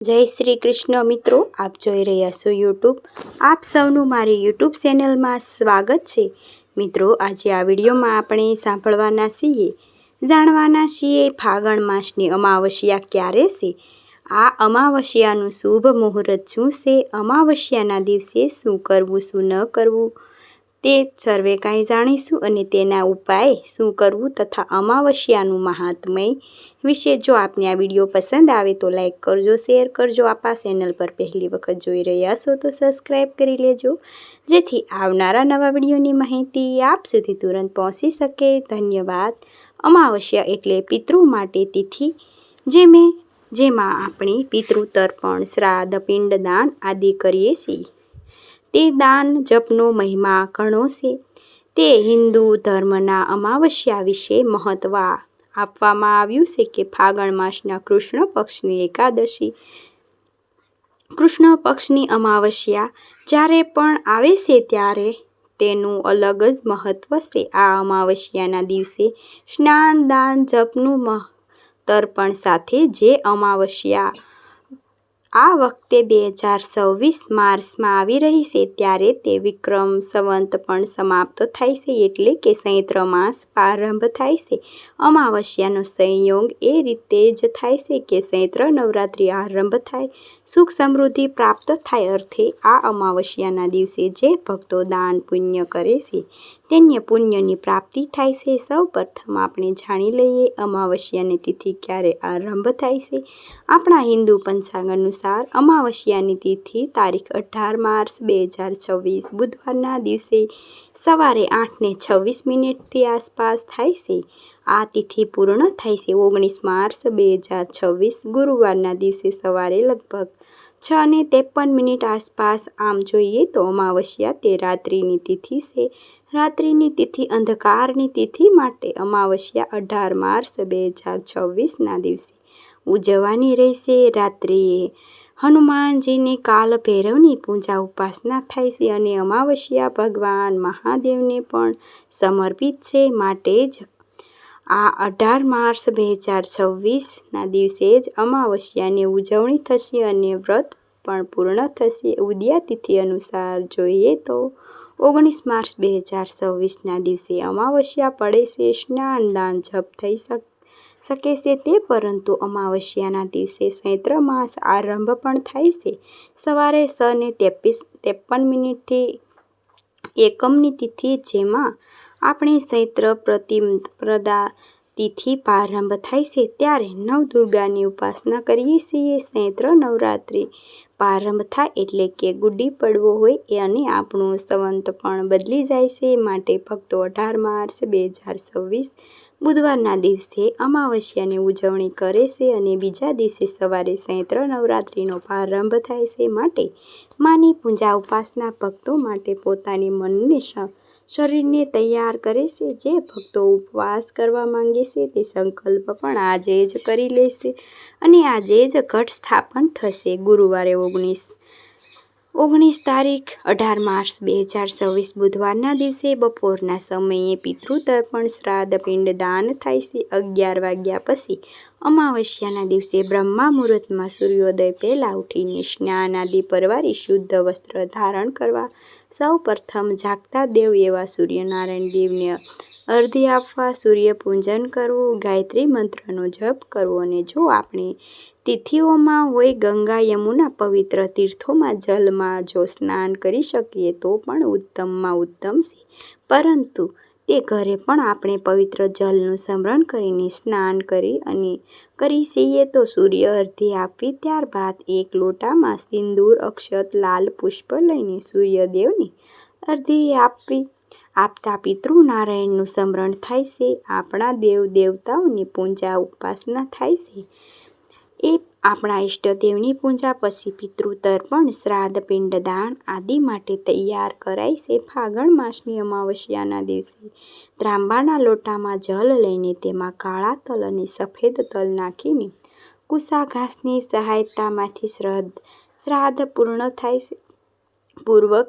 જય શ્રી કૃષ્ણ મિત્રો, આપ જોઈ રહ્યા છો યુટ્યુબ. આપ સૌનું મારી યુટ્યુબ ચેનલમાં સ્વાગત છે. મિત્રો, આજે આ વિડીયોમાં આપણે સાંભળવાના છીએ, જાણવાના છીએ ફાગણ માસની અમાવસ્યા ક્યારે છે, આ અમાવસ્યાનું શુભ મુહૂર્ત શું છે, અમાવસ્યાના દિવસે શું કરવું શું ન કરવું તે સર્વે કાંઈ જાણીશું અને તેના ઉપાય શું કરવું તથા અમાવસ્યાનું મહાત્મય વિશે. જો આપને આ વિડીયો પસંદ આવે તો લાઈક કરજો, શેર કરજો. આપ આ ચેનલ પર પહેલી વખત જોઈ રહ્યા છો તો સબસ્ક્રાઈબ કરી લેજો, જેથી આવનારા નવા વિડીયોની માહિતી આપ સુધી તુરંત પહોંચી શકે. ધન્યવાદ. અમાવસ્યા એટલે પિતૃ માટે તિથિ જેમાં આપણે પિતૃ તર્પણ, શ્રાદ્ધ, પિંડદાન આદિ કરીએ છીએ. તે દાન જપનો મહિમા ઘણો છે. તે હિન્દુ ધર્મના અમાવસ્યા વિશે મહત્વ આપવામાં આવ્યું છે કે ફાગણ માસના કૃષ્ણ પક્ષની એકાદશી, કૃષ્ણ પક્ષની અમાવસ્યા જ્યારે પણ આવે છે ત્યારે તેનું અલગ જ મહત્વ છે. આ અમાવસ્યાના દિવસે સ્નાન, દાન, જપનું તર્પણ સાથે જે અમાવસ્યા આ વખતે 2026 માર્ચમાં આવી રહી છે ત્યારે તે વિક્રમ સંવત પણ સમાપ્ત થાય છે, એટલે કે ચૈત્ર માસ પ્રારંભ થાય છે. અમાવસ્યાનો સંયોગ એ રીતે જ થાય છે કે ચૈત્ર નવરાત્રિ આરંભ થાય, સુખ સમૃદ્ધિ પ્રાપ્ત થાય. અર્થે આ અમાવસ્યાના દિવસે જે ભક્તો દાન પુણ્ય કરે છે તેને પુણ્યની પ્રાપ્તિ થાય છે. સૌ પ્રથમ આપણે જાણી લઈએ અમાવસ્યાની તિથિ ક્યારે આરંભ થાય છે. આપણા હિન્દુ પંચાંગ અનુસાર અમાવસ્યાની તિથિ તારીખ 18 માર્ચ 2026 બુધવારના દિવસે સવારે 8:26 આસપાસ થાય છે. આ તિથિ પૂર્ણ થાય છે 19 માર્ચ 2026 ગુરુવારના દિવસે સવારે લગભગ 6:53 આસપાસ. આમ જોઈએ તો અમાવસ્યા તે રાત્રિની તિથિ છે. રાત્રિની તિથિ અંધકારની તિથિ માટે અમાવસ્યા 18 માર્ચ 2026ના દિવસે ઉજવવાની રહેશે. રાત્રિએ હનુમાનજીની, કાલ ભૈરવની પૂજા ઉપાસના થાય છે અને અમાવસ્યા ભગવાન મહાદેવને પણ સમર્પિત છે. માટે જ આ 18 માર્ચ 2026ના દિવસે જ અમાવસ્યાની ઉજવણી થશે અને વ્રત પણ પૂર્ણ થશે. ઉદયા તિથિ અનુસાર જોઈએ તો 19 માર્ચ 2026ના દિવસે અમાવસ્યા પડે છે. સ્નાન, દાન, જપ થઈ શકે છે તે, પરંતુ અમાવસ્યાના દિવસે ચૈત્ર માસ આરંભ પણ થાય છે. સવારે 6:53 એકમની તિથિ, જેમાં આપણે ચૈત્ર પ્રતિપદા તિથિ પ્રારંભ થાય છે ત્યારે નવદુર્ગાની ઉપાસના કરીએ છીએ. ચૈત્ર નવરાત્રિ પ્રારંભ થાય એટલે કે ગુડી પડવો હોય અને આપણું સંવત પણ બદલી જાય છે. માટે ભક્તો 18 માર્ચ 2026 બુધવારના દિવસે અમાવસ્યાની ઉજવણી કરે છે અને બીજા દિવસે સવારે ચૈત્ર નવરાત્રિનો પ્રારંભ થાય છે. માટે માની પૂજા ઉપાસના ભક્તો માટે પોતાની મનને શરીરને તૈયાર કરે છે. જે ભક્તો ઉપવાસ કરવા માંગે છે તે સંકલ્પ પણ આજે જ કરી લેશે અને આજે જ ઘટ સ્થાપન થશે. ગુરુવારે 19 તારીખ 18 માર્ચ 2026 બુધવારના દિવસે બપોરના સમયે પિતૃ તર્પણ, શ્રાદ્ધ, પિંડદાન થાય છે. 11 વાગ્યા પછી અમાવસ્યાના દિવસે બ્રહ્મા મુહૂર્તમાં સૂર્યોદય પહેલા ઉઠીને સ્નાન આદિ પરવારી શુદ્ધ વસ્ત્ર ધારણ કરવા, સૌ પ્રથમ જાગતા દેવ એવા સૂર્યનારાયણ દેવને અર્ઘ્ય આપવા, સૂર્ય પૂજન કરવું, ગાયત્રી મંત્રનો જપ કરવો અને જો આપણે તિથિઓમાં હોય ગંગા, યમુના પવિત્ર તીર્થોમાં જલમાં જો સ્નાન કરી શકીએ તો પણ ઉત્તમમાં ઉત્તમ છે, પરંતુ તે ઘરે પણ આપણે પવિત્ર જલનું સ્મરણ કરીને સ્નાન કરી છીએ તો સૂર્ય અર્ઘ્ય આપવી. ત્યારબાદ એક લોટામાં સિંદૂર, અક્ષત, લાલ પુષ્પ લઈને સૂર્યદેવને અર્ઘ્ય આપતા પિતૃ નારાયણનું સ્મરણ થાય છે. આપણા દેવ દેવતાઓની પૂજા ઉપાસના થાય છે. એ આપણા ઈષ્ટદેવની પૂજા પછી પિતૃ તર્પણ, શ્રાદ્ધ, પિંડદાન આદિ માટે તૈયાર કરાય છે. ફાગણ માસની અમાવસ્યાના દિવસે ત્રાંબાના લોટામાં જલ લઈને તેમાં કાળા તલ અને સફેદ તલ નાખીને કુસા ઘાસની સહાયતામાંથી શ્રાદ્ધ પૂર્ણ થાય છે પૂર્વક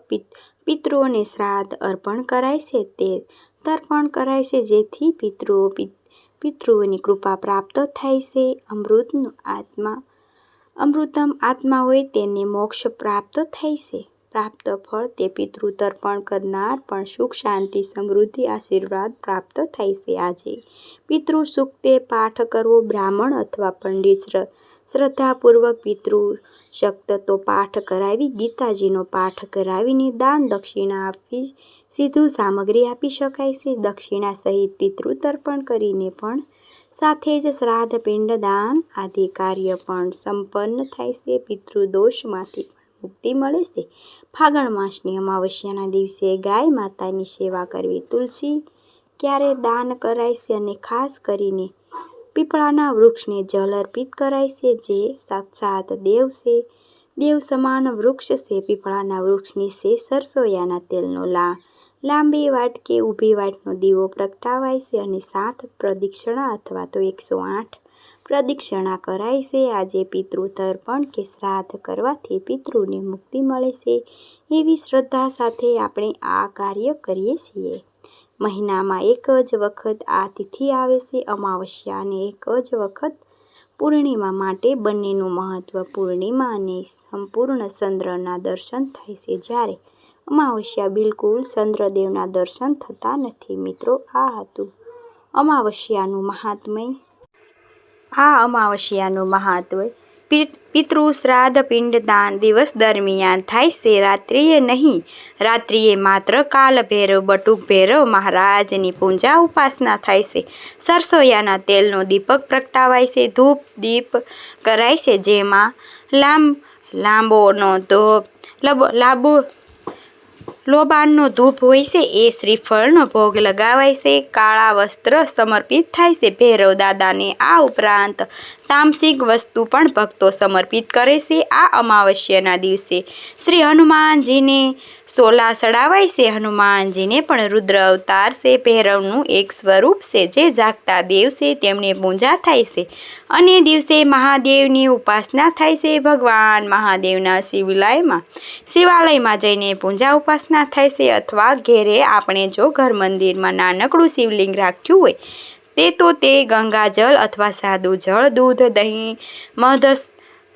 પિતૃઓને શ્રાદ્ધ અર્પણ કરાય છે. તે તર્પણ કરાય છે જેથી પિતૃઓની કૃપા પ્રાપ્ત થાય છે. અમૃતમ આત્મા હોય તેને મોક્ષ પ્રાપ્ત થાય છે. પ્રાપ્ત ફળ તે પિતૃ તર્પણ કરનાર પણ સુખ શાંતિ સમૃદ્ધિ આશીર્વાદ પ્રાપ્ત થાય છે. આજે પિતૃ સૂક્તે પાઠ કરવો બ્રાહ્મણ અથવા પંડિત શ્રદ્ધાપૂર્વક પિતૃ સક્ત પાઠ કરાવી ગીતાજીનો પાઠ કરાવીને દાન દક્ષિણા આપી સીધું સામગ્રી આપી શકાય છે. દક્ષિણા સહિત પિતૃ તર્પણ કરીને પણ સાથે જ શ્રાદ્ધ પિંડદાન આદિ કાર્ય પણ સંપન્ન થાય છે. પિતૃદોષમાંથી પણ મુક્તિ મળે છે. ફાગણ માસની અમાવસ્યાના દિવસે ગાય માતાની સેવા કરવી. તુલસી ક્યારે દાન કરાય છે અને ખાસ કરીને પીપળાના વૃક્ષને જલ અર્પિત કરાય છે, જે સાક્ષાત દેવ છે. દેવ સમાન વૃક્ષ છે. પીપળાના વૃક્ષની છે સરસોયાના તેલનો લાંબી વાટ કે ઊભી વાટનો દીવો પ્રગટાવાય છે અને 7 પ્રદક્ષિણા અથવા તો 108 પ્રદક્ષિણા કરાય છે. આજે પિતૃ તર્પણ કે શ્રાદ્ધ કરવાથી પિતૃને મુક્તિ મળે છે એવી શ્રદ્ધા સાથે આપણે આ કાર્ય કરીએ છીએ. મહિનામાં એક જ વખત આ તિથિ આવે છે, અમાવસ્યા, અને એક જ વખત પૂર્ણિમા માટે. બંનેનું મહત્વ પૂર્ણિમા અને સંપૂર્ણ ચંદ્રના દર્શન થાય છે, જ્યારે અમાવસ્યા બિલકુલ ચંદ્રદેવના દર્શન થતા નથી. મિત્રો, આ હતું અમાવસ્યાનું મહાત્મ્ય. આ અમાવસ્યાનું મહાત્મ્ય પિતૃ શ્રાદ્ધ પિંડદાન દિવસ દરમિયાન થાય છે, રાત્રિએ નહીં. રાત્રિએ માત્ર કાલ ભૈરવ બટુક ભૈરવ મહારાજની પૂજા ઉપાસના થાય છે. સરસોયાના તેલનો દીપક પ્રગટાવાય છે. ધૂપ દીપ કરાય છે, જેમાં લોબાનનો ધૂપ હોય છે. એ શ્રીફળનો ભોગ લગાવાય છે. કાળા વસ્ત્ર સમર્પિત થાય છે ભૈરવ દાદાને. આ ઉપરાંત તામસિક વસ્તુ પણ ભક્તો સમર્પિત કરે છે. આ અમાવસ્યાના દિવસે શ્રી હનુમાનજીને સોલા ચડાવાય છે. હનુમાનજીને પણ રુદ્ર અવતાર છે. ભૈરવનું એક સ્વરૂપ છે, જે જાગતા દેવ છે. તેમની પૂજા થાય છે. અને દિવસે મહાદેવની ઉપાસના થાય છે. ભગવાન મહાદેવના શિવાલયમાં જઈને પૂજા ઉપાસના થાય છે, અથવા ઘેરે આપણે જો ઘર મંદિરમાં નાનકડું શિવલિંગ રાખ્યું હોય તે ગંગાજળ અથવા સાદું જળ, દૂધ, દહીં, મધ,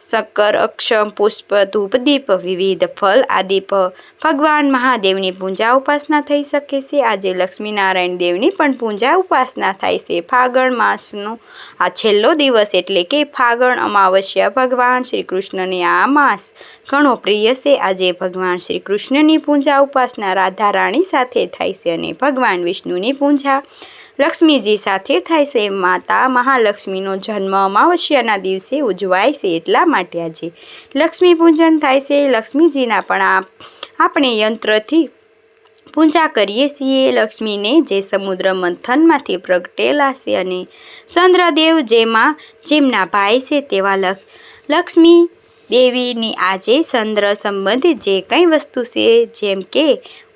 શક્કર, અક્ષમ, પુષ્પ, ધૂપ, દીપ, વિવિધ ફળ આદિ ભગવાન મહાદેવની પૂજા ઉપાસના થઈ શકે છે. આજે લક્ષ્મીનારાયણ દેવની પણ પૂજા ઉપાસના થાય છે. ફાગણ માસનો આ છેલ્લો દિવસ એટલે કે ફાગણ અમાવસ્યા. ભગવાન શ્રી કૃષ્ણને આ માસ ઘણો પ્રિય છે. આજે ભગવાન શ્રી કૃષ્ણની પૂજા ઉપાસના રાધા રાણી સાથે થાય છે અને ભગવાન વિષ્ણુની પૂજા લક્ષ્મીજી સાથે થાય છે. માતા મહાલક્ષ્મીનો જન્મ અમાવસ્યાના દિવસે ઉજવાય છે, એટલા માટે આજે લક્ષ્મી પૂજન થાય છે. લક્ષ્મીજીના પણ આપણે યંત્રથી પૂજા કરીએ છીએ. લક્ષ્મીને જે સમુદ્ર મંથનમાંથી પ્રગટેલા છે અને ચંદ્રદેવ જેમના ભાઈ છે તેવા લક્ષ્મી દેવીની આજે ચંદ્ર સંબંધિત જે કંઈ વસ્તુ છે, જેમ કે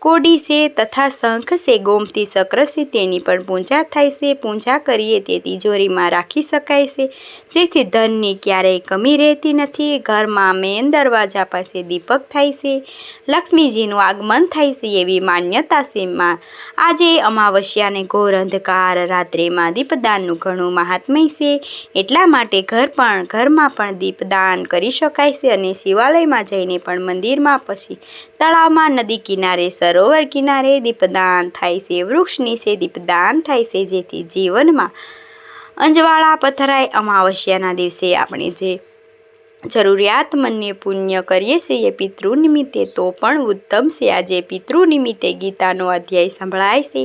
કોડી છે તથા શંખ છે, ગોમતી ચક્ર છે, તેની પણ પૂજા થાય છે. પૂજા કરીએ તે તિજોરીમાં રાખી શકાય છે, જેથી ધનની ક્યારેય કમી રહેતી નથી. ઘરમાં મેન દરવાજા પાસે દીપક થાય છે, લક્ષ્મીજીનું આગમન થાય છે એવી માન્યતા છે. આજે અમાવસ્યાને ઘોર અંધકાર રાત્રિમાં દીપદાનનું ઘણું મહાત્મ્ય છે, એટલા માટે ઘરમાં પણ દીપદાન કરી શકાય છે. અને શિવાલયમાં જઈને પણ મંદિરમાં, પછી તળાવમાં, નદી કિનારે, સરોવર કિનારે દીપદાન થાય છે. વૃક્ષ નીચે દીપદાન થાય છે, જેથી જીવનમાં અંજવાળા પથરાય. અમાવસ્યાના દિવસે આપણે જે જરૂરિયાતમંદને પુણ્ય કરીએ છીએ પિતૃ નિમિત્તે, તો પણ ઉત્તમ છે. આજે પિતૃ નિમિત્તે ગીતાનો અધ્યાય સંભળાય છે,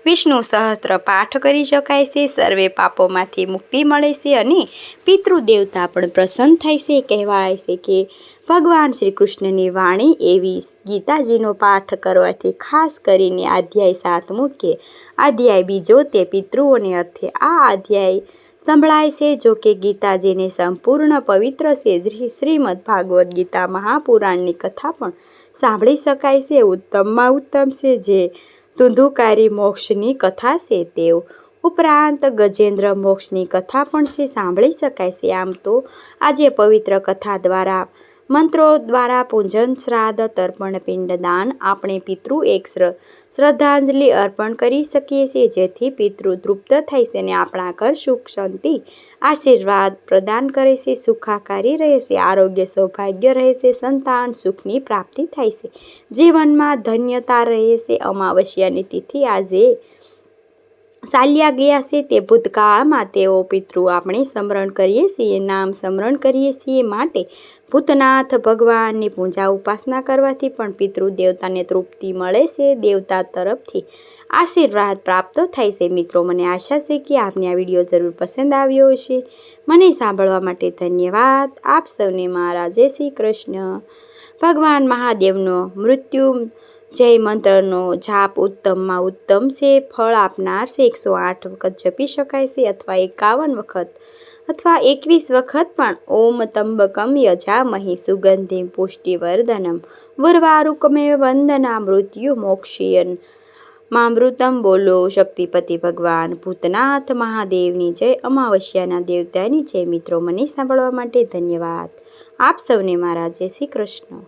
વિષ્ણુ સહસ્ત્ર પાઠ કરી શકાય છે, સર્વે પાપોમાંથી મુક્તિ મળે છે અને પિતૃ દેવતા પણ પ્રસન્ન થાય છે. કહેવાય છે કે ભગવાન શ્રી કૃષ્ણની વાણી એવી ગીતાજીનો પાઠ કરવાથી, ખાસ કરીને અધ્યાય 7મો કે અધ્યાય 2 તે પિતૃઓને અર્થે આ અધ્યાય સંભળાય છે. જો કે ગીતાજીને સંપૂર્ણ પવિત્ર છે. શ્રીમદ ભાગવત ગીતા મહાપુરાણની કથા પણ સાંભળી શકાય છે. ઉત્તમમાં ઉત્તમ છે જે ધુંધુકારી મોક્ષની કથા છે. તે ઉપરાંત ગજેન્દ્ર મોક્ષની કથા પણ છે, સાંભળી શકાય છે. આમ તો આજે પવિત્ર કથા દ્વારા મંત્રો દ્વારા પૂજન, શ્રાદ્ધ, તર્પણ, પિંડદાન આપણે પિતૃ એક શ્રદ્ધાંજલિ અર્પણ કરી શકીએ છીએ, જેથી પિતૃ તૃપ્ત થાય છે અને આપણા ઘર સુખ શાંતિ આશીર્વાદ પ્રદાન કરે છે, સુખાકારી રહે છે, આરોગ્ય સૌભાગ્ય રહે છે, સંતાન સુખની પ્રાપ્તિ થાય છે, જીવનમાં ધન્યતા રહે છે. અમાવસ્યાની તિથિ આજે ચાલ્યા ગયા છે તે ભૂતકાળમાં તેઓ પિતૃ આપણે સ્મરણ કરીએ છીએ, નામ સ્મરણ કરીએ છીએ. માટે ભૂતનાથ ભગવાનની પૂજા ઉપાસના કરવાથી પણ પિતૃ દેવતાને તૃપ્તિ મળે છે, દેવતા તરફથી આશીર્વાદ પ્રાપ્ત થાય છે. મિત્રો, મને આશા છે કે આપને આ વિડીયો જરૂર પસંદ આવ્યો હશે. મને સાંભળવા માટે ધન્યવાદ. આપ સૌને મારા જય શ્રી કૃષ્ણ. ભગવાન મહાદેવનો મૃત્યુ જય મંત્રનો જાપ ઉત્તમમાં ઉત્તમ છે, ફળ આપનાર છે. 108 વખત જપી શકાય છે, અથવા 51 વખત અથવા 21 વખત પણ. ઓમ ત્રંબકમ યજામહે સુગંધિમ પુષ્ટિવર્ધનમ ઉર્વારુકમેવ વંદના મૃત્યુ મોક્ષયન મામૃતમ. બોલો શક્તિપતિ ભગવાન ભૂતનાથ મહાદેવની જય. અમાવસ્યાના દેવતાની જય. મિત્રો, મને સાંભળવા માટે ધન્યવાદ. આપ સૌને મારા જય શ્રી કૃષ્ણ.